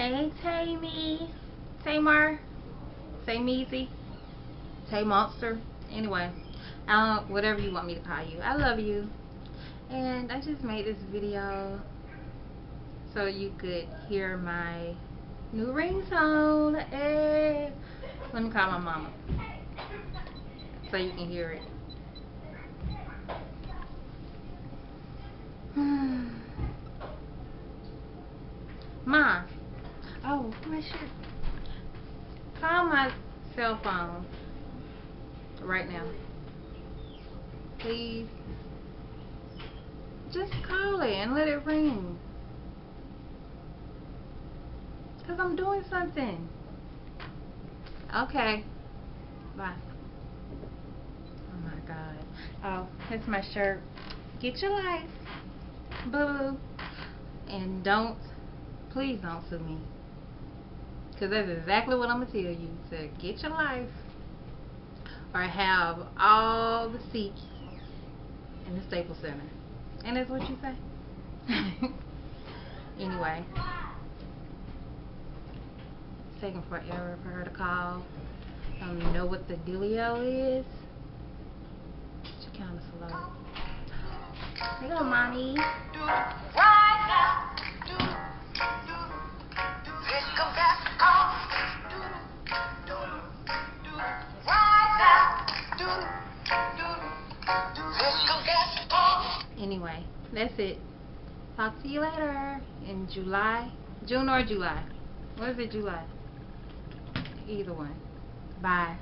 Hey, Tamar, Tameezy, Tay Monster. Anyway, whatever you want me to call you. I love you. And I just made this video so you could hear my new ringtone. Hey. Let me call my mama so you can hear it. Ma. Oh, my shit. Call my cell phone right now. Please. Just call it and let it ring. Because I'm doing something. Okay. Bye. Oh my God. Oh, it's my shirt. Get your life. Boo. And please don't sue me. Because that's exactly what I'm going to tell you. So get your life. Or have all the seats in the Staples Center. And that's what you say? Anyway. It's taking forever for her to call. I don't even know what the dealio is. She kind of slow. Here you go, mommy. Anyway, that's it. Talk to you later in July. June or July. What is it, July? Either one. Bye.